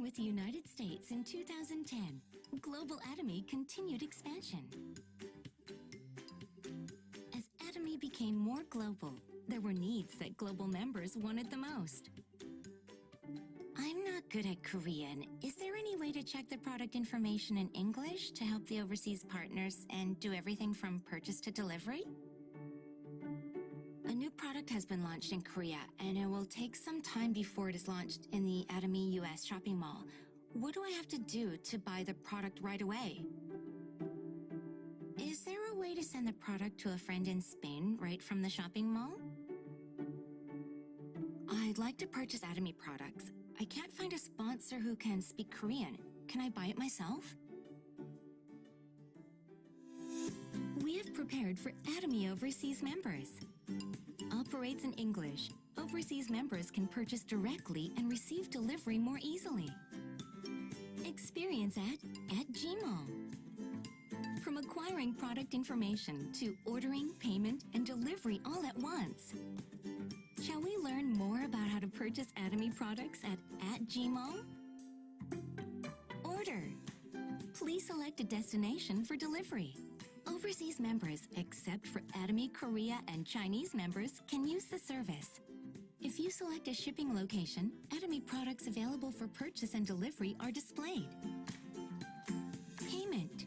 with the United States in 2010, global Atomy continued expansion. As Atomy became more global, there were needs that global members wanted the most. I'm not good at Korean. Is there any way to check the product information in English to help the overseas partners and do everything from purchase to delivery? A new product has been launched in Korea, and it will take some time before it is launched in the Atomy US shopping mall. What do I have to do to buy the product right away? Is there a way to send the product to a friend in Spain right from the shopping mall? I'd like to purchase Atomy products. I can't find a sponsor who can speak Korean. Can I buy it myself? We have prepared for Atomy overseas members. Operates in English. Overseas members can purchase directly and receive delivery more easily. Experience at Gmall. From acquiring product information to ordering, payment, and delivery all at once. Shall we learn more about how to purchase Atomy products at Gmall? Order. Please select a destination for delivery. Overseas members, except for Atomy Korea and Chinese members, can use the service. If you select a shipping location, Atomy products available for purchase and delivery are displayed. Payment.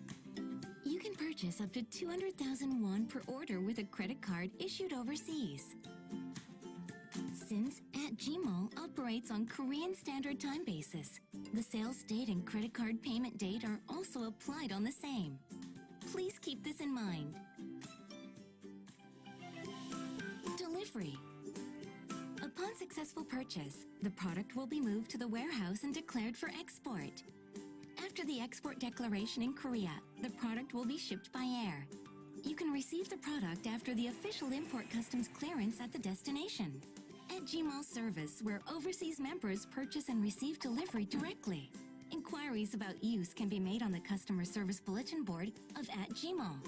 You can purchase up to 200,000 won per order with a credit card issued overseas. Since Gmall operates on Korean Standard Time basis, the sales date and credit card payment date are also applied on the same. Please keep this in mind. Delivery. Upon successful purchase, the product will be moved to the warehouse and declared for export. After the export declaration in Korea, the product will be shipped by air. You can receive the product after the official import customs clearance at the destination. At Gmall service, where overseas members purchase and receive delivery directly. Inquiries about use can be made on the customer service bulletin board of @Gmall.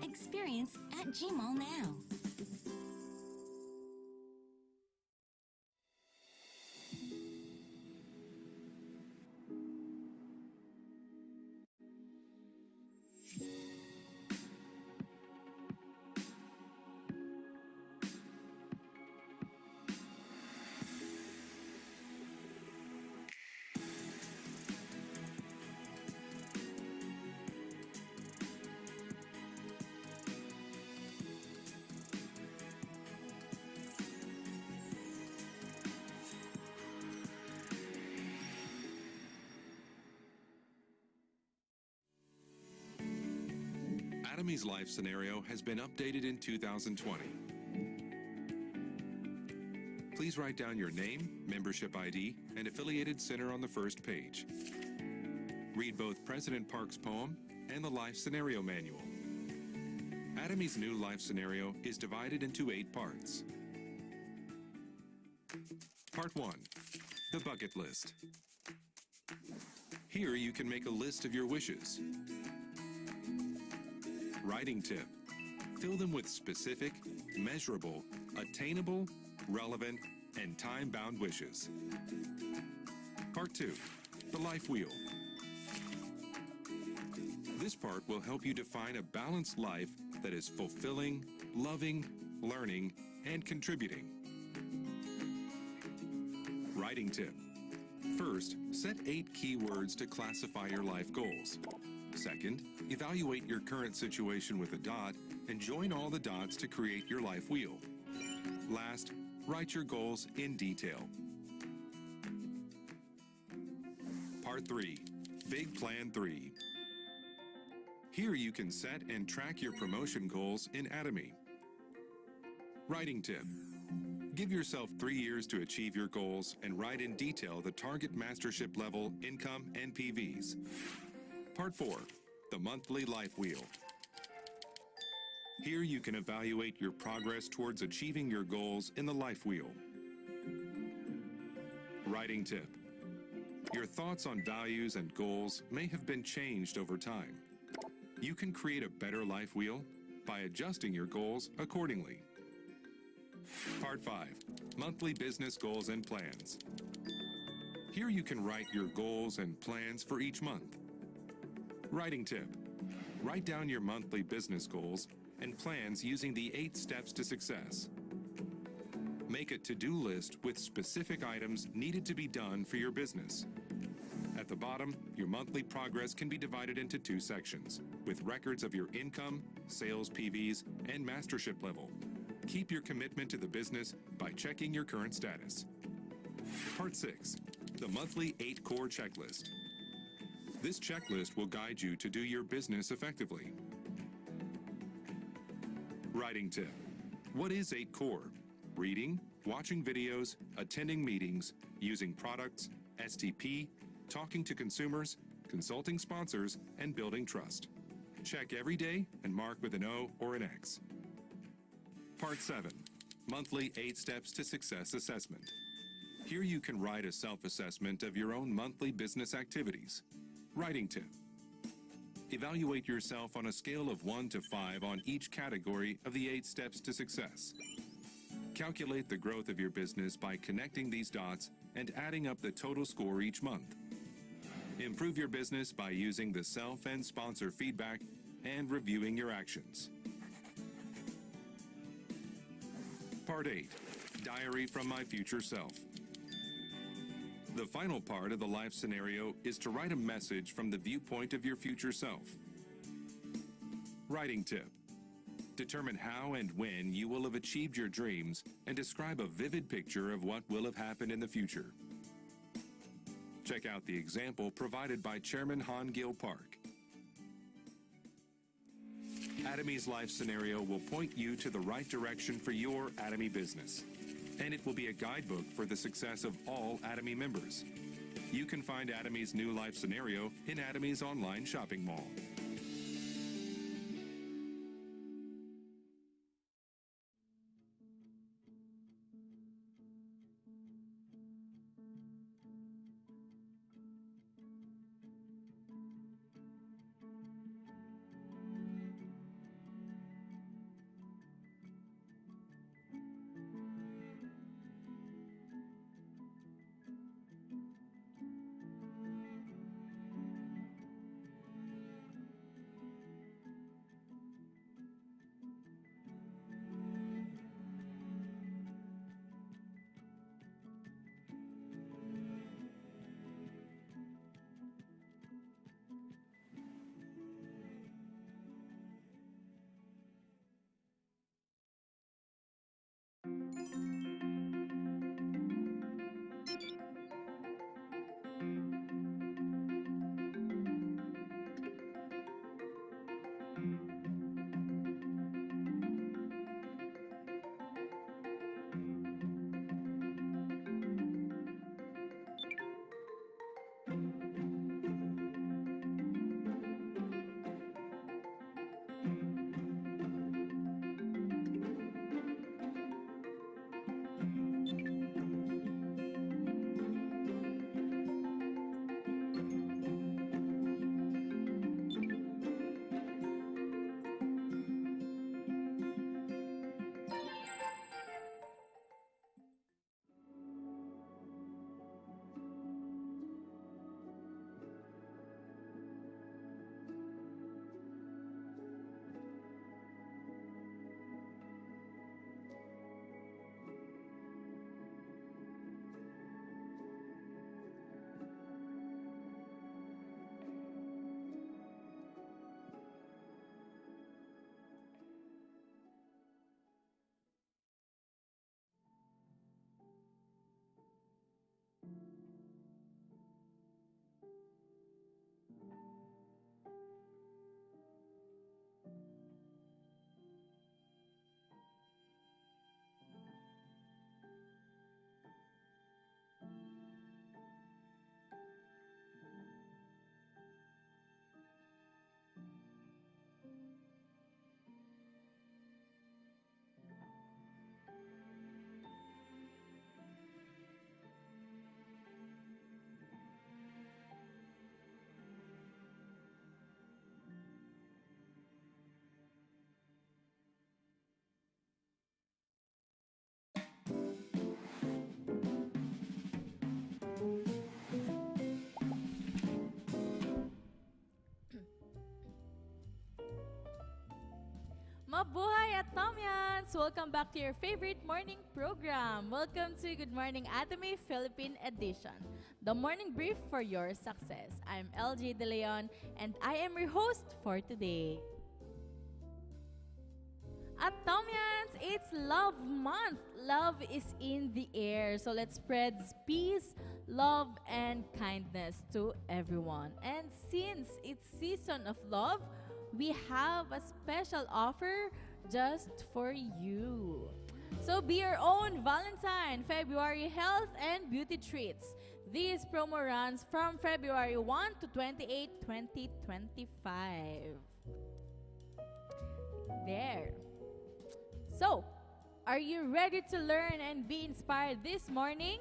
Experience @Gmall now. Atomy's life scenario has been updated in 2020. Please write down your name, membership ID, and affiliated center on the first page. Read both President Park's poem and the life scenario manual. Atomy's new life scenario is divided into 8 parts. Part 1. The bucket list. Here you can make a list of your wishes. Writing tip. Fill them with specific, measurable, attainable, relevant, and time-bound wishes. Part 2. The life wheel. This part will help you define a balanced life that is fulfilling, loving, learning, and contributing. Writing tip. First, set 8 keywords to classify your life goals. Second, evaluate your current situation with a dot and join all the dots to create your life wheel. Last, write your goals in detail. Part 3. Big Plan 3. Here you can set and track your promotion goals in Atomy. Writing tip. Give yourself 3 years to achieve your goals and write in detail the target mastership level, income, and PVs. Part 4. The monthly life wheel. Here you can evaluate your progress towards achieving your goals in the life wheel. Writing tip. Your thoughts on values and goals may have been changed over time. You can create a better life wheel by adjusting your goals accordingly. Part 5. Monthly business goals and plans. Here you can write your goals and plans for each month. Writing tip. Write down your monthly business goals and plans using the 8 steps to success. Make a to-do list with specific items needed to be done for your business. At the bottom, your monthly progress can be divided into 2 sections, with records of your income, sales PVs, and mastership level. Keep your commitment to the business by checking your current status. Part 6. The monthly 8 core checklist. This checklist will guide you to do your business effectively. Writing tip. What is 8 core? Reading, watching videos, attending meetings, using products, STP, talking to consumers, consulting sponsors, and building trust. Check every day and mark with an O or an X. Part 7. Monthly 8 Steps to Success Assessment. Here you can write a self-assessment of your own monthly business activities. Writing tip. Evaluate yourself on a scale of 1 to 5 on each category of the 8 steps to success. Calculate the growth of your business by connecting these dots and adding up the total score each month. Improve your business by using the self and sponsor feedback and reviewing your actions. Part 8. Diary from My Future Self. The final part of the life scenario is to write a message from the viewpoint of your future self. Writing tip. Determine how and when you will have achieved your dreams and describe a vivid picture of what will have happened in the future. Check out the example provided by Chairman Han Gil Park. Atomy's life scenario will point you to the right direction for your Atomy business, and it will be a guidebook for the success of all Atomy members. You can find Atomy's new life scenario in Atomy's online shopping mall. Mabuhay Atomians! Welcome back to your favorite morning program. Welcome to Good Morning Atomy Philippine Edition, the morning brief for your success. I'm LJ De Leon and I am your host for today. Atomians, it's Love Month. Love is in the air. So let's spread peace, love, and kindness to everyone. And since it's season of love, we have a special offer just for you. So be your own Valentine February health and beauty treats. This promo runs from February 1 to 28, 2025. There. So, are you ready to learn and be inspired this morning?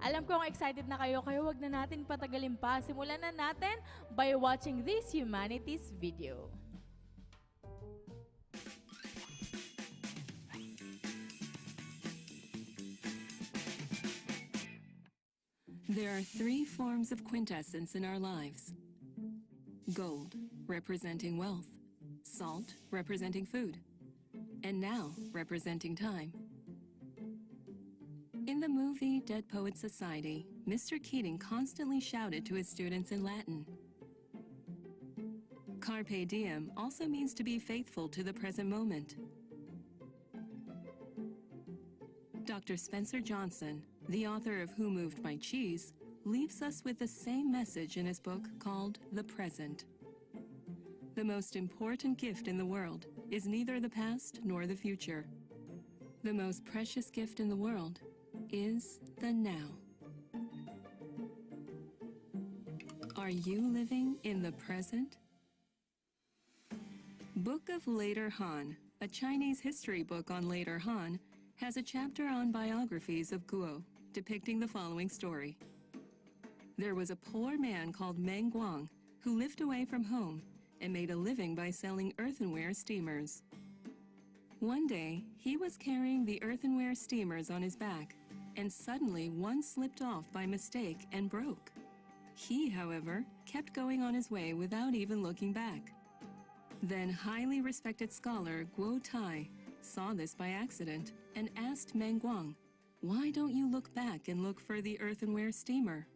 Alam ko excited na kayo, kaya wag na natin patagalin pa. Simulan na natin by watching this humanities video. There are three forms of quintessence in our lives. Gold, representing wealth. Salt, representing food. And now, representing time. In the movie Dead Poets Society, Mr. Keating constantly shouted to his students in Latin. Carpe diem also means to be faithful to the present moment. Dr. Spencer Johnson, the author of Who Moved My Cheese, leaves us with the same message in his book called The Present. The most important gift in the world is neither the past nor the future. The most precious gift in the world is the now. Are you living in the present? Book of Later Han, a Chinese history book on later Han, has a chapter on biographies of Guo, depicting the following story. There was a poor man called Meng Guang who lived away from home and made a living by selling earthenware steamers. One day, he was carrying the earthenware steamers on his back, and suddenly one slipped off by mistake and broke. He, however, kept going on his way without even looking back. Then highly respected scholar Guo Tai saw this by accident and asked Meng Guang, "Why don't you look back and look for the earthenware steamer?"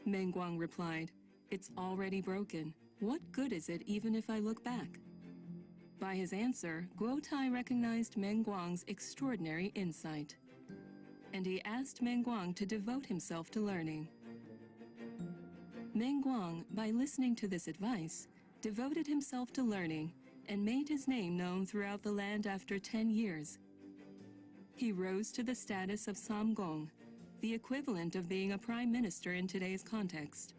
Meng Guang replied, "It's already broken. What good is it even if I look back?" By his answer, Guo Tai recognized Meng Guang's extraordinary insight, and he asked Meng Guang to devote himself to learning. Meng Guang, by listening to this advice, devoted himself to learning and made his name known throughout the land after 10 years. He rose to the status of Samgong, the equivalent of being a prime minister in today's context.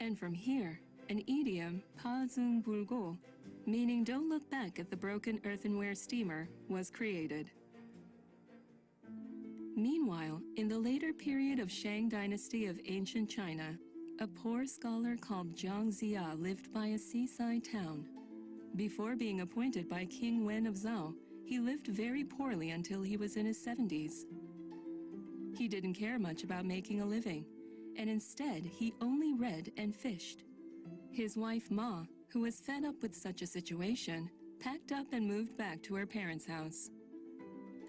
And from here, an idiom, pa zung bulgo, meaning don't look back at the broken earthenware steamer, was created. Meanwhile, in the later period of Shang dynasty of ancient China, a poor scholar called Zhang Zia lived by a seaside town. Before being appointed by King Wen of Zhao, he lived very poorly until he was in his 70s. He didn't care much about making a living, and instead he only read and fished. His wife Ma, who was fed up with such a situation, packed up and moved back to her parents' house.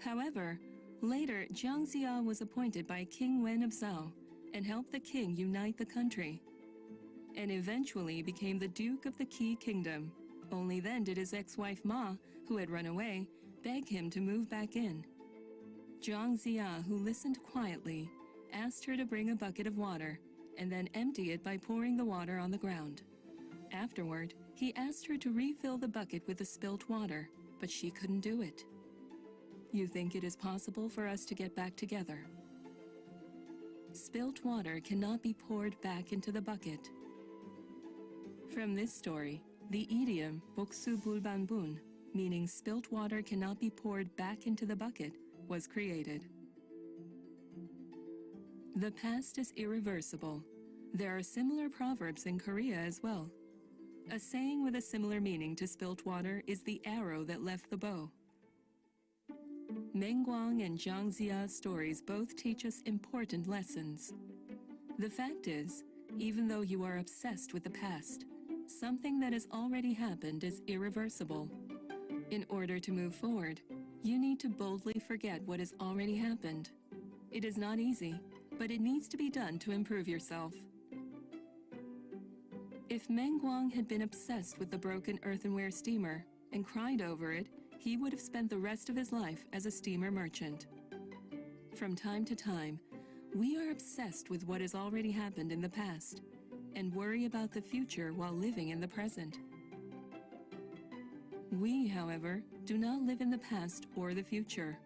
However, later Jiang Xia was appointed by King Wen of Zhao and helped the king unite the country, and eventually became the Duke of the Qi Kingdom. Only then did his ex-wife Ma, who had run away, beg him to move back in. Jiang Xia, who listened quietly, asked her to bring a bucket of water and then empty it by pouring the water on the ground. Afterward, he asked her to refill the bucket with the spilt water, but she couldn't do it. You think it is possible for us to get back together? Spilt water cannot be poured back into the bucket. From this story, the idiom boksu bulbanbun, meaning spilt water cannot be poured back into the bucket, was created. The past is irreversible. There are similar proverbs in Korea as well. A saying with a similar meaning to spilt water is the arrow that left the bow. Meng Guang and Zhang Zia's stories both teach us important lessons. The fact is, even though you are obsessed with the past, Something that has already happened is irreversible. In order to move forward, you need to boldly forget what has already happened. It is not easy, but it needs to be done to improve yourself. If Meng Guang had been obsessed with the broken earthenware steamer and cried over it, he would have spent the rest of his life as a steamer merchant. From time to time, we are obsessed with what has already happened in the past and worry about the future while living in the present. We, however, do not live in the past or the future.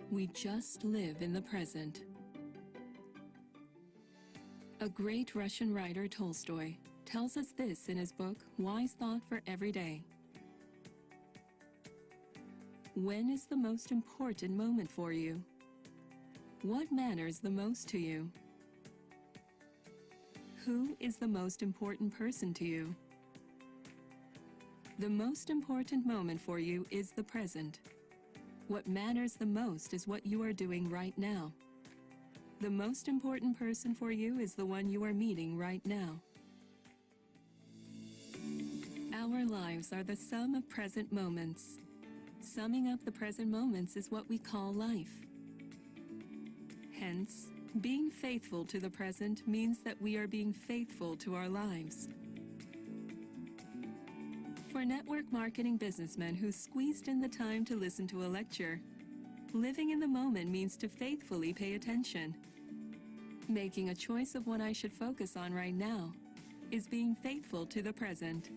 We just live in the present. A great Russian writer, Tolstoy, tells us this in his book, Wise Thought for Every Day. When is the most important moment for you? What matters the most to you? Who is the most important person to you? The most important moment for you is the present. What matters the most is what you are doing right now. The most important person for you is the one you are meeting right now. Our lives are the sum of present moments. Summing up the present moments is what we call life. Hence, being faithful to the present means that we are being faithful to our lives. For network marketing businessmen who squeezed in the time to listen to a lecture, living in the moment means to faithfully pay attention. Making a choice of what I should focus on right now is being faithful to the present.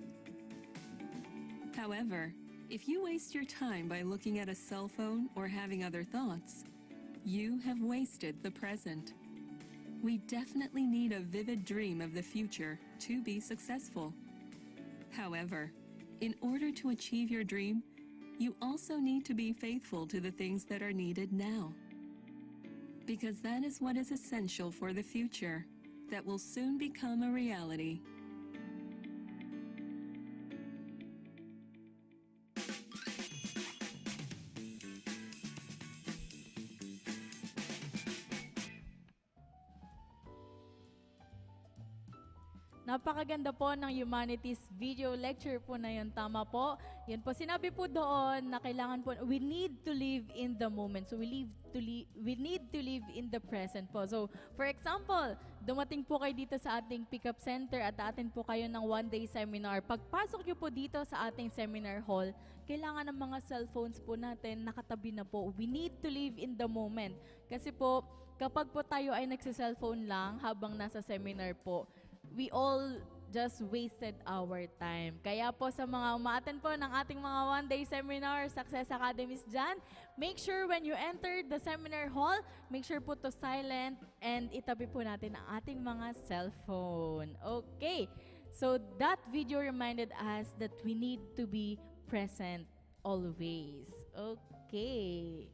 However, if you waste your time by looking at a cell phone or having other thoughts, you have wasted the present. We definitely need a vivid dream of the future to be successful. However, in order to achieve your dream, you also need to be faithful to the things that are needed now. Because that is what is essential for the future that will soon become a reality. Napakaganda po ng humanities video lecture po na yun. Tama po. Yan po, sinabi po doon na kailangan po, we need to live in the moment. So we need to live in the present po. So, for example, dumating po kayo dito sa ating pick-up center at attend po kayo ng one-day seminar. Pagpasok nyo po dito sa ating seminar hall, kailangan ng mga cellphones po natin nakatabi na po. We need to live in the moment. Kasi po, kapag po tayo ay nagsa-cellphone lang habang nasa seminar po, we all just wasted our time. Kaya po sa mga umaattend po ng ating mga one-day seminar, Success Academies dyan, make sure when you enter the seminar hall, make sure po to silent and itabi po natin ang ating mga cellphone. Okay, so that video reminded us that we need to be present always. Okay.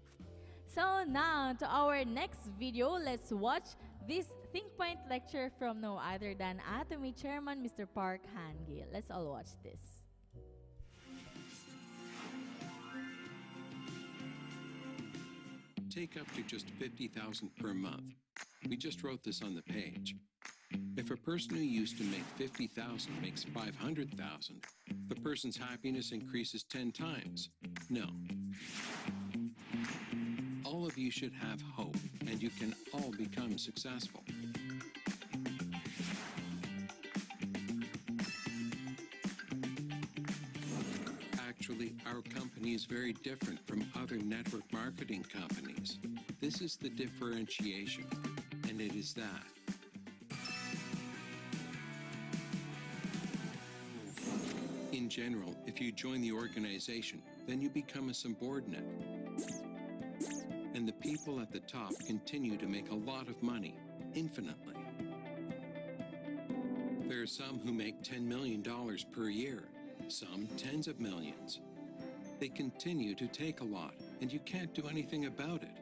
So now, to our next video, let's watch this Think Point lecture from no other than Atomy Chairman, Mr. Park Han-gil. Let's all watch this. Take up to just $50,000 per month. We just wrote this on the page. If a person who used to make $50,000 makes $500,000, the person's happiness increases 10 times. No. All of you should have hope, and you can all become successful. Actually, our company is very different from other network marketing companies. This is the differentiation, and it is that. In general, if you join the organization, then you become a subordinate. And the people at the top continue to make a lot of money, infinitely. There are some who make $10 million per year, some tens of millions. They continue to take a lot, and you can't do anything about it.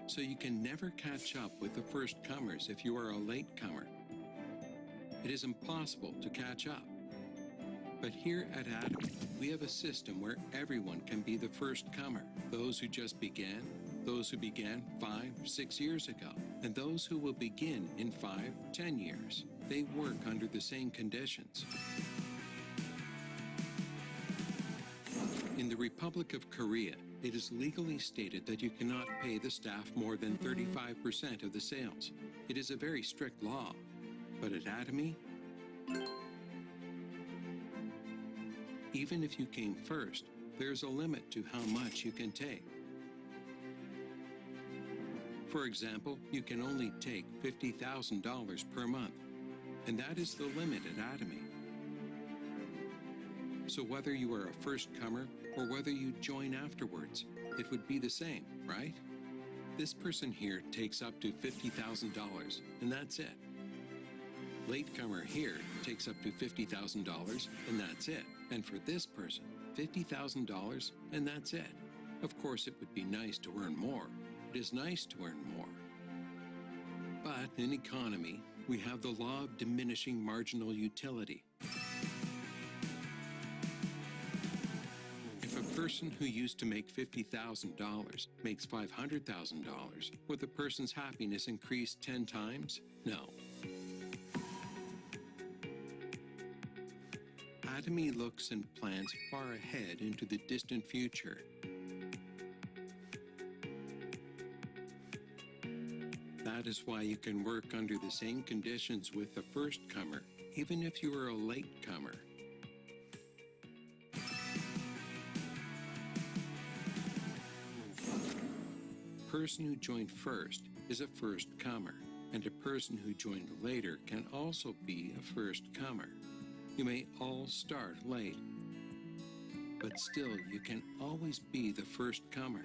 So you can never catch up with the first comers if you are a latecomer. It is impossible to catch up. But here at Atomy, we have a system where everyone can be the first comer. Those who just began, those who began 5, 6 years ago, and those who will begin in 5, 10 years. They work under the same conditions. In the Republic of Korea, it is legally stated that you cannot pay the staff more than 35% of the sales. It is a very strict law. But at Atomy, even if you came first, there's a limit to how much you can take. For example, you can only take $50,000 per month, and that is the limit at Atomy. So whether you are a first-comer or whether you join afterwards, it would be the same, right? This person here takes up to $50,000, and that's it. Latecomer here takes up to $50,000, and that's it. And for this person, $50,000, and that's it. Of course, it would be nice to earn more. It is nice to earn more. But in economy, we have the law of diminishing marginal utility. If a person who used to make $50,000 makes $500,000, would the person's happiness increase 10 times? No. Atomy looks and plans far ahead into the distant future. That is why you can work under the same conditions with the first-comer, even if you are a latecomer. A person who joined first is a first-comer, and a person who joined later can also be a first-comer. You may all start late, but still you can always be the first-comer.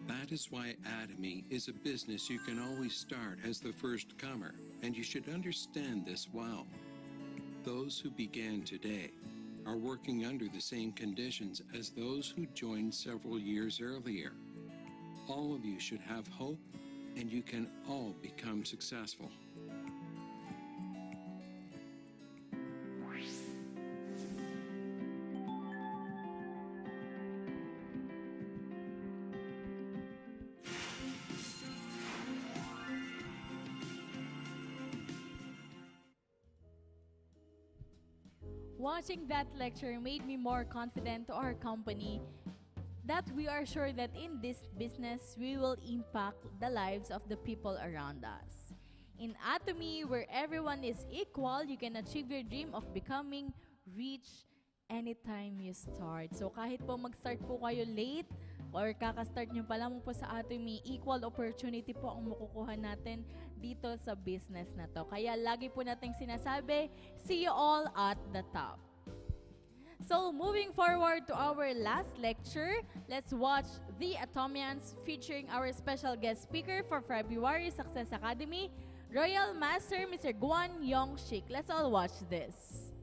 That is why Atomy is a business you can always start as the first-comer, and you should understand this well. Those who began today are working under the same conditions as those who joined several years earlier. All of you should have hope, and you can all become successful. Watching that lecture made me more confident to our company that we are sure that in this business, we will impact the lives of the people around us. In Atomy, where everyone is equal, you can achieve your dream of becoming rich anytime you start. So kahit po mag-start po kayo late or kaka-start nyo pa lang po sa Atomy, equal opportunity po ang makukuha natin dito sa business na to. Kaya lagi po nating sinasabi, see you all at the top. So moving forward to our last lecture, let's watch the Atomians featuring our special guest speaker for February Success Academy, Royal Master Mr. Guan Yong-shik. Let's all watch this.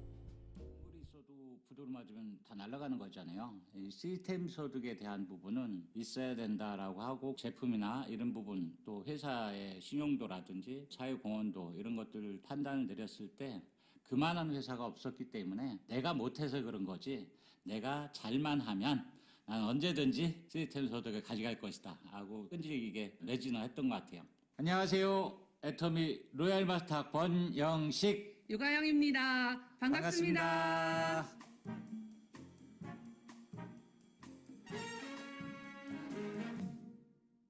부도를 맞으면 다 날아가는 거잖아요. 이 시스템 소득에 대한 부분은 있어야 된다라고 하고 제품이나 이런 부분 또 회사의 신용도라든지 사회공헌도 이런 것들을 판단을 내렸을 때 그만한 회사가 없었기 때문에 내가 못해서 그런 거지 내가 잘만 하면 난 언제든지 시스템 소득을 가져갈 것이다 하고 끈질기게 매진을 했던 것 같아요. 안녕하세요. 애터미 로얄 마스터 권영식 유가영입니다. 반갑습니다.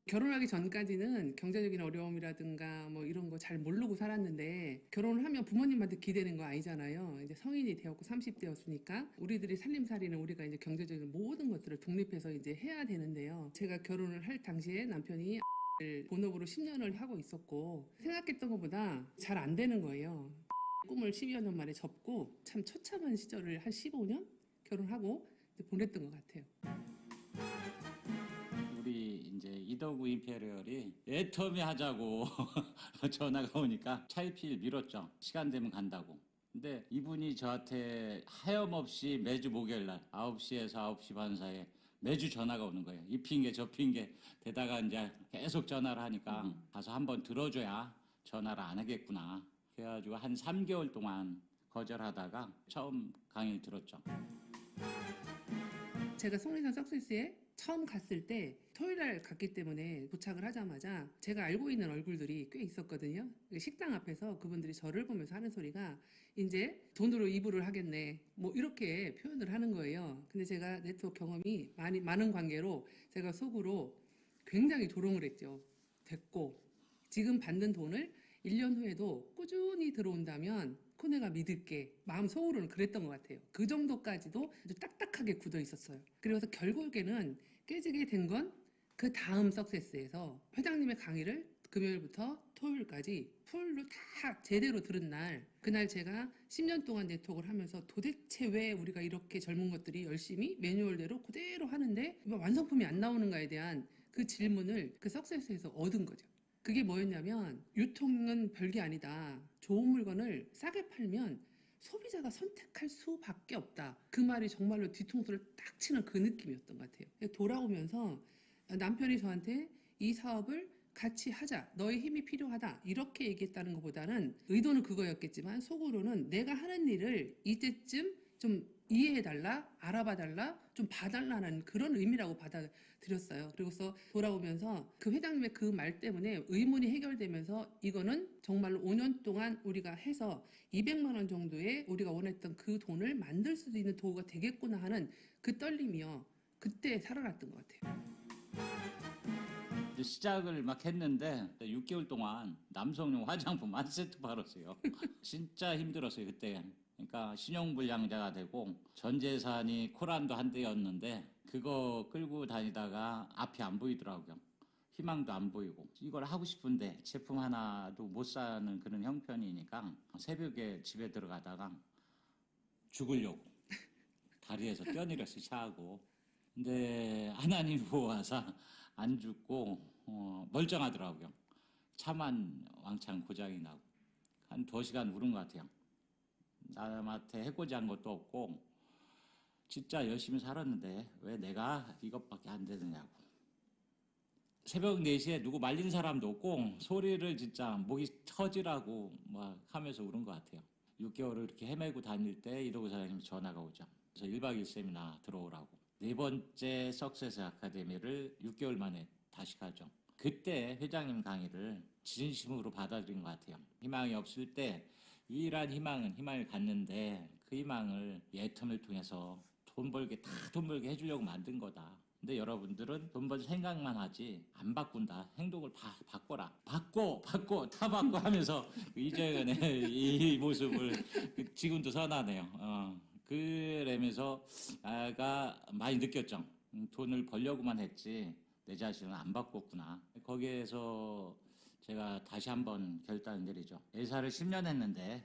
결혼하기 전까지는 경제적인 어려움이라든가 뭐 이런 거 잘 모르고 살았는데 결혼을 하면 부모님한테 기대는 거 아니잖아요. 이제 성인이 되었고 30대였으니까 우리들이 살림살이는 우리가 이제 경제적인 모든 것들을 독립해서 이제 해야 되는데요. 제가 결혼을 할 당시에 남편이 본업으로 10년을 하고 있었고 생각했던 것보다 잘 안 되는 거예요. 꿈을 12여 년 만에 접고 참 처참한 시절을 한 15년 결혼하고 보냈던 것 같아요. 우리 이제 이더구 임페리얼이 애터미 하자고 전화가 오니까 차일피일 미뤘죠. 시간 되면 간다고. 근데 이분이 저한테 하염없이 매주 목요일날 9시에서 9시 반 사이에 매주 전화가 오는 거예요. 이 핑계 저 핑계 대다가 이제 계속 전화를 하니까 가서 한번 들어줘야 전화를 안 하겠구나. 그래가지고 한 3개월 동안 거절하다가 처음 강의를 들었죠. 제가 송리산 석세스에 처음 갔을 때 토요일 날 갔기 때문에 도착을 하자마자 제가 알고 있는 얼굴들이 꽤 있었거든요. 식당 앞에서 그분들이 저를 보면서 하는 소리가 이제 돈으로 이불을 하겠네 뭐 이렇게 표현을 하는 거예요. 근데 제가 네트워크 경험이 많은 관계로 제가 속으로 굉장히 조롱을 했죠. 됐고 지금 받는 돈을 1년 후에도 꾸준히 들어온다면 코네가 믿을게. 마음 속으로는 그랬던 것 같아요. 그 정도까지도 아주 딱딱하게 굳어 있었어요. 그래서 결국에는 깨지게 된 건 그 다음 석세스에서 회장님의 강의를 금요일부터 토요일까지 풀로 다 제대로 들은 날, 그날 제가 10년 동안 네트워크를 하면서 도대체 왜 우리가 이렇게 젊은 것들이 열심히 매뉴얼대로 그대로 하는데 완성품이 안 나오는가에 대한 그 질문을 그 석세스에서 얻은 거죠. 그게 뭐였냐면 유통은 별게 아니다. 좋은 물건을 싸게 팔면 소비자가 선택할 수밖에 없다. 그 말이 정말로 뒤통수를 딱 치는 그 느낌이었던 것 같아요. 돌아오면서 남편이 저한테 이 사업을 같이 하자. 너의 힘이 필요하다. 이렇게 얘기했다는 것보다는 의도는 그거였겠지만 속으로는 내가 하는 일을 이때쯤 좀 이해해달라, 알아봐달라, 좀 봐달라는 그런 의미라고 받아들였어요. 그리고서 돌아오면서 그 회장님의 그 말 때문에 의문이 해결되면서 이거는 정말로 5년 동안 우리가 해서 200만 원 정도의 우리가 원했던 그 돈을 만들 수도 있는 도구가 되겠구나 하는 그 떨림이요. 그때 살아났던 것 같아요. 시작을 막 했는데 6개월 동안 남성용 화장품 한 세트 팔았어요. 진짜 힘들었어요 그때. 그러니까 신용불량자가 되고 전 재산이 코란도 한 대였는데 그거 끌고 다니다가 앞이 안 보이더라고요. 희망도 안 보이고 이걸 하고 싶은데 제품 하나도 못 사는 그런 형편이니까 새벽에 집에 들어가다가 죽으려고 다리에서 뛰어내렸어요. 차하고. 근데 하나님 보호하사 안 죽고 멀쩡하더라고요. 차만 왕창 고장이 나고 한 2시간 울은 것 같아요. 남한테 해코지한 것도 없고 진짜 열심히 살았는데 왜 내가 이것밖에 안 되느냐고. 새벽 4시에 누구 말린 사람도 없고 소리를 진짜 목이 터지라고 막 하면서 울은 것 같아요. 6개월을 이렇게 헤매고 다닐 때 이러고 사장님이 전화가 오죠. 그래서 1박 2일 세미나 들어오라고. 4번째 석세스 아카데미를 6개월 만에 다시 가죠. 그때 회장님 강의를 진심으로 받아들인 것 같아요. 희망이 없을 때 유일한 희망을 갖는데 그 희망을 이 애텀을 통해서 돈 벌게 해주려고 만든 거다. 근데 여러분들은 돈 벌 생각만 하지 안 바꾼다. 행동을 바꿔라. 바꿔 다 바꿔 하면서 이재현의 이 모습을 지금도 선하네요. 그러면서 아가 많이 느꼈죠. 돈을 벌려고만 했지 내 자신은 안 바꿨구나. 거기에서 제가 다시 한번 결단을 내리죠. 회사를 10년 했는데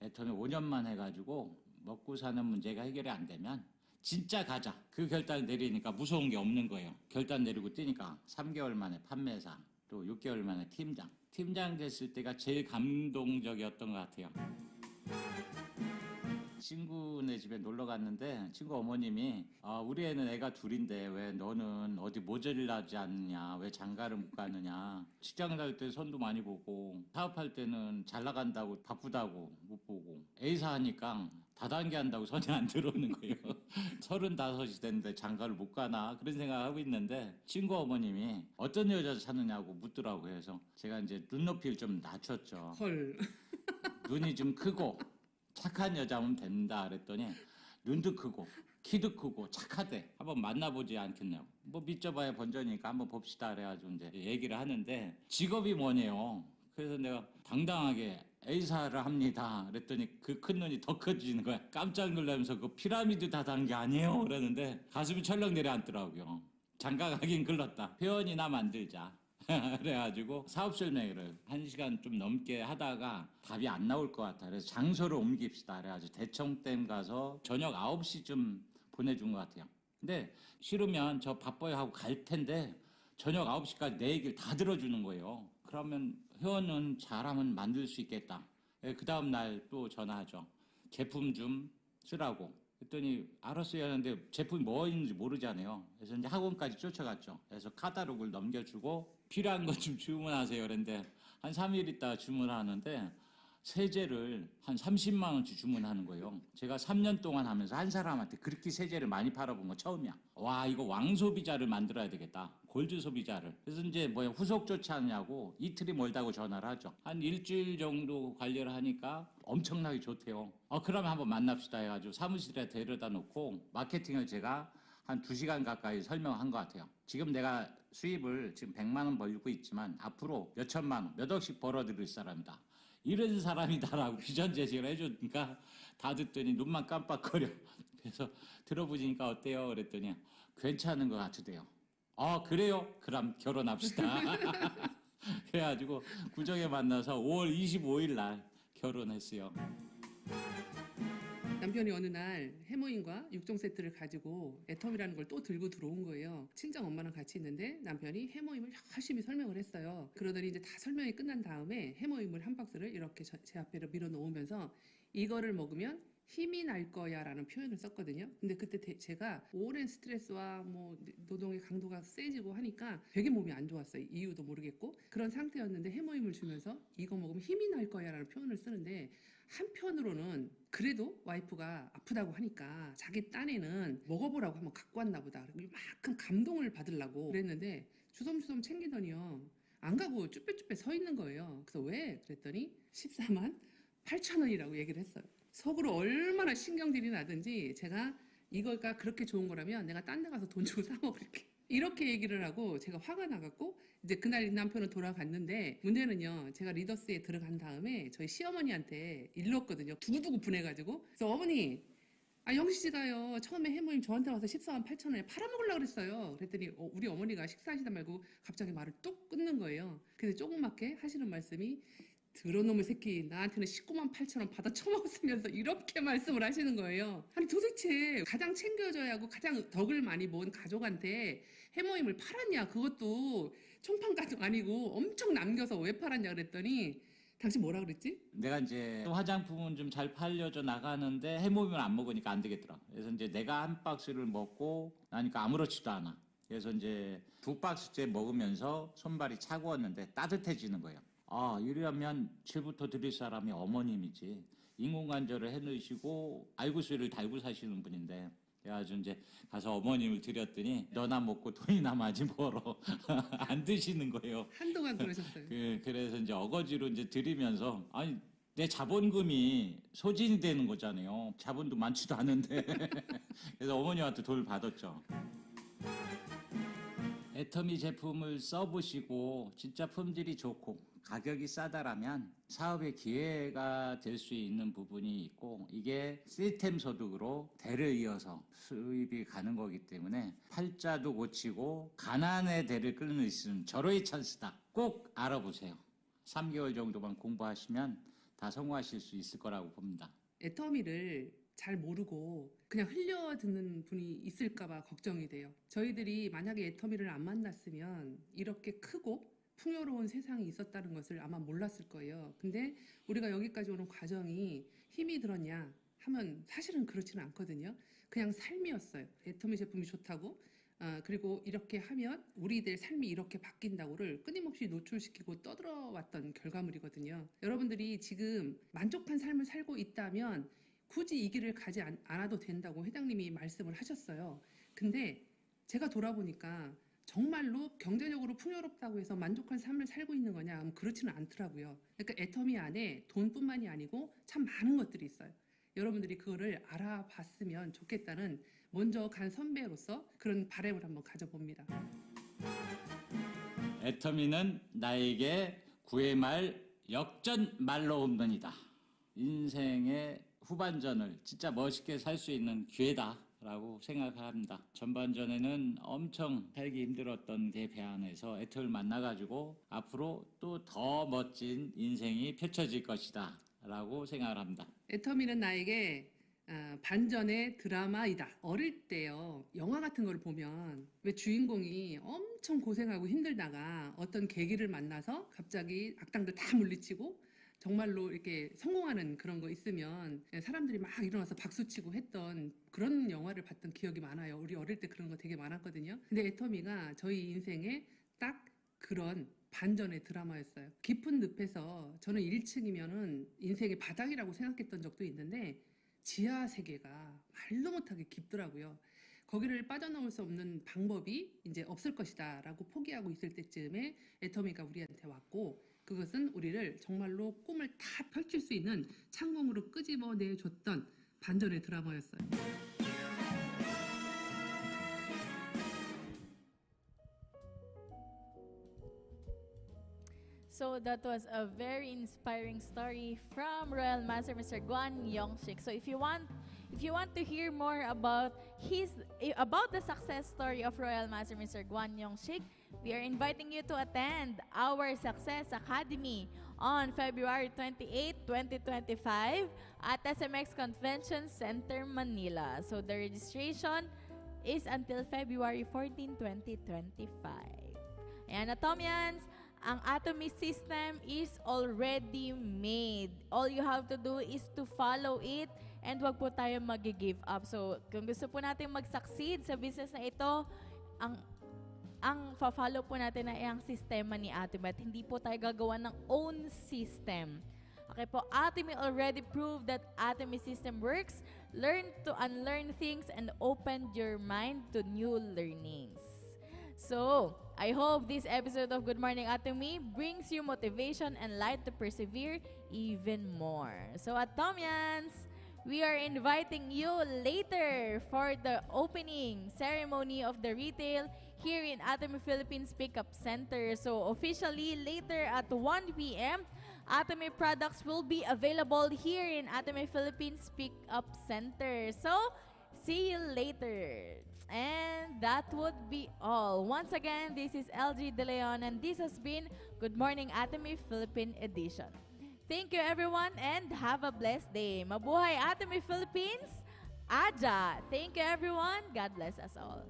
애터미 5년만 해가지고 먹고 사는 문제가 해결이 안 되면 진짜 가자. 그 결단을 내리니까 무서운 게 없는 거예요. 결단 내리고 뛰니까 3개월 만에 판매사, 또 6개월 만에 팀장. 팀장 됐을 때가 제일 감동적이었던 것 같아요. 친구네 집에 놀러 갔는데 친구 어머님이 우리 애는 애가 둘인데 왜 너는 어디 모자라지 않느냐, 왜 장가를 못 가느냐, 직장 다닐 때 손도 많이 보고 사업할 때는 잘 나간다고 바쁘다고 못 보고 A사 하니까 다단계 한다고 손이 안 들어오는 거예요. 35이 됐는데 장가를 못 가나 그런 생각을 하고 있는데 친구 어머님이 어떤 여자 찾느냐고 묻더라고요. 그래서 제가 이제 눈높이를 좀 낮췄죠. 헐. 눈이 좀 크고 착한 여자면 된다 그랬더니 눈도 크고 키도 크고 착하대. 한번 만나보지 않겠냐고. 뭐 믿져봐야 번전이니까 한번 봅시다 그래가지고 이제 얘기를 하는데 직업이 뭐냐요. 그래서 내가 당당하게 A사를 합니다 그랬더니 그 큰 눈이 더 커지는 거야. 깜짝 놀라면서 그 피라미드 다 단 게 아니에요 그러는데 가슴이 철렁 내려앉더라고요. 장가 가긴 글렀다. 회원이나 만들자. 그래가지고 사업 설명회를 1시간 좀 넘게 하다가 답이 안 나올 것 같아. 그래서 장소를 옮깁시다. 그래가지고 대청댐 가서 저녁 9시쯤 보내준 것 같아요. 근데 싫으면 저 바빠요 하고 갈 텐데 저녁 9시까지 내 얘기를 다 들어주는 거예요. 그러면 회원은 잘하면 만들 수 있겠다. 그 다음 날 또 전화하죠. 제품 좀 쓰라고. 그랬더니 알았어요 하는데 제품이 뭐 있는지 모르잖아요. 그래서 이제 학원까지 쫓아갔죠. 그래서 카탈로그를 넘겨주고 필요한 것 좀 주문하세요. 그랬는데 한 3일 있다가 주문하는데 세제를 한 30만 원치 주문하는 거예요. 제가 3년 동안 하면서 한 사람한테 그렇게 세제를 많이 팔아본 거 처음이야. 와, 이거 왕소비자를 만들어야 되겠다. 골드 소비자를. 그래서 이제 뭐야 후속 조치하냐고 이틀이 멀다고 전화를 하죠. 한 일주일 정도 관리를 하니까 엄청나게 좋대요. 그러면 한번 만납시다 해가지고 사무실에 데려다 놓고 마케팅을 제가 한 2시간 가까이 설명한 것 같아요. 지금 내가 수입을 지금 100만 원 벌고 있지만 앞으로 몇 천만 원, 몇 억씩 벌어들일 사람이다. 이런 사람이다라고 비전 제시를 해주니까 다 듣더니 눈만 깜빡거려. 그래서 들어보시니까 어때요? 그랬더니 괜찮은 것 같으대요. 그래요? 그럼 결혼합시다. 그래가지고 구정에 만나서 5월 25일 날 결혼했어요. 남편이 어느 날 해모임과 육종 세트를 가지고 애텀이라는 걸 또 들고 들어온 거예요. 친정 엄마랑 같이 있는데 남편이 해모임을 열심히 설명을 했어요. 그러더니 이제 다 설명이 끝난 다음에 해모임을 한 박스를 이렇게 제 앞에 밀어 놓으면서 이거를 먹으면 힘이 날 거야 라는 표현을 썼거든요. 근데 그때 제가 오랜 스트레스와 뭐 노동의 강도가 세지고 하니까 되게 몸이 안 좋았어요. 이유도 모르겠고 그런 상태였는데 해모임을 주면서 이거 먹으면 힘이 날 거야 라는 표현을 쓰는데 한편으로는 그래도 와이프가 아프다고 하니까 자기 딴에는 먹어보라고 한번 갖고 왔나 보다. 이만큼 감동을 받으려고 그랬는데 주섬주섬 챙기더니요. 안 가고 쭈뼛쭈뼛 서 있는 거예요. 그래서 왜? 그랬더니 14만 8천 원이라고 얘기를 했어요. 속으로 얼마나 신경질이 나든지 제가 이거가 그렇게 좋은 거라면 내가 딴 데 가서 돈 주고 사 먹을게. 이렇게 얘기를 하고 제가 화가 나갖고 이제 그날 남편은 돌아갔는데 문제는요. 제가 리더스에 들어간 다음에 저희 시어머니한테 일렀거든요. 두고두고 분해가지고. 그래서 어머니 영시 씨가요. 처음에 해모임 저한테 와서 14만 8천 원에 팔아먹으려고 그랬어요. 그랬더니 우리 어머니가 식사하시다 말고 갑자기 말을 뚝 끊는 거예요. 그래서 조그맣게 하시는 말씀이 더러놈의 새끼 나한테는 19만 8천 원 받아 처먹었으면서 이렇게 말씀을 하시는 거예요. 아니 도대체 가장 챙겨줘야 하고 가장 덕을 많이 모은 가족한테 해모임을 팔았냐. 그것도 총판가족 아니고 엄청 남겨서 왜 팔았냐 그랬더니 당신 뭐라 그랬지? 내가 이제 화장품은 좀 잘 팔려져 나가는데 해모임을 안 먹으니까 안 되겠더라. 그래서 이제 내가 한 박스를 먹고 나니까 아무렇지도 않아. 그래서 이제 2박스째 먹으면서 손발이 차가웠는데 따뜻해지는 거예요. 이러면 제부터 드릴 사람이 어머님이지. 인공관절을 해놓으시고 알구수를 달고 사시는 분인데 그래가지고 이제 가서 어머님을 드렸더니 너나 먹고 돈이나 많이 벌어. 안 드시는 거예요. 한동안 그러셨어요. 그래서 이제 어거지로 이제 드리면서 아니 내 자본금이 소진이 되는 거잖아요. 자본도 많지도 않은데. 그래서 어머님한테 돈을 받았죠. 애터미 제품을 써보시고 진짜 품질이 좋고 가격이 싸다라면 사업의 기회가 될 수 있는 부분이 있고 이게 시스템 소득으로 대를 이어서 수입이 가는 거기 때문에 팔자도 고치고 가난의 대를 끊을 수 있는 절호의 찬스다. 꼭 알아보세요. 3개월 정도만 공부하시면 다 성공하실 수 있을 거라고 봅니다. 애터미를 잘 모르고 그냥 흘려듣는 분이 있을까봐 걱정이 돼요. 저희들이 만약에 애터미를 안 만났으면 이렇게 크고 풍요로운 세상이 있었다는 것을 아마 몰랐을 거예요. 근데 우리가 여기까지 오는 과정이 힘이 들었냐 하면 사실은 그렇지는 않거든요. 그냥 삶이었어요. 애터미 제품이 좋다고 그리고 이렇게 하면 우리들 삶이 이렇게 바뀐다고를 끊임없이 노출시키고 떠들어왔던 결과물이거든요. 여러분들이 지금 만족한 삶을 살고 있다면 굳이 이 길을 가지 않아도 된다고 회장님이 말씀을 하셨어요. 근데 제가 돌아보니까 정말로 경제적으로 풍요롭다고 해서 만족한 삶을 살고 있는 거냐 하면 그렇지는 않더라고요. 그러니까 애터미 안에 돈뿐만이 아니고 참 많은 것들이 있어요. 여러분들이 그거를 알아봤으면 좋겠다는 먼저 간 선배로서 그런 바람을 한번 가져봅니다. 애터미는 나에게 9회 말 역전 말로 홈런이다. 인생의 후반전을 진짜 멋있게 살 수 있는 기회다 라고 생각합니다. 전반전에는 엄청 살기 힘들었던 게 배안에서 애터미를 만나가지고 앞으로 또 더 멋진 인생이 펼쳐질 것이다 라고 생각을 합니다. 애터미는 나에게 반전의 드라마이다. 어릴 때요 영화 같은 걸 보면 왜 주인공이 엄청 고생하고 힘들다가 어떤 계기를 만나서 갑자기 악당들 다 물리치고 정말로 이렇게 성공하는 그런 거 있으면 사람들이 막 일어나서 박수치고 했던 그런 영화를 봤던 기억이 많아요. 우리 어릴 때 그런 거 되게 많았거든요. 근데 애터미가 저희 인생에 딱 그런 반전의 드라마였어요. 깊은 늪에서 저는 1층이면은 인생의 바닥이라고 생각했던 적도 있는데 지하 세계가 말로 못하게 깊더라고요. 거기를 빠져나올 수 없는 방법이 이제 없을 것이다 라고 포기하고 있을 때쯤에 애터미가 우리한테 왔고, 그것은 우리를 정말로 꿈을 다 펼칠 수 있는 창공으로 끄집어내줬던 반전의 드라마였어요. So that was a very inspiring story from Royal Master Mr. Guan Yongshik. So if you want to hear more about the success story of Royal Master Mr. Guan Yongshik, we are inviting you to attend our Success Academy on February 28, 2025 at SMX Convention Center, Manila. So the registration is until February 14, 2025. And Atomians, ang Atomy system is already made. All you have to do is to follow it and wag po tayo mag-give up. So, kung gusto po natin mag-succeed sa business na ito, ang fa-follow po natin ay ang sistema ni Atomy at hindi po tayo gagawa ng own system. Okay po, Atomy already proved that Atomy system works. Learn to unlearn things and open your mind to new learnings. So, I hope this episode of Good Morning Atomy brings you motivation and light to persevere even more. So, Atomians, we are inviting you later for the opening ceremony of the retail here in Atomy Philippines Pickup Center. So, officially later at 1 p.m., Atomy products will be available here in Atomy Philippines Pickup Center. So, see you later. And that would be all. Once again, this is LG De Leon and this has been Good Morning Atomy Philippine Edition. Thank you everyone and have a blessed day. Mabuhay Atomy Philippines! Aja! Thank you everyone. God bless us all.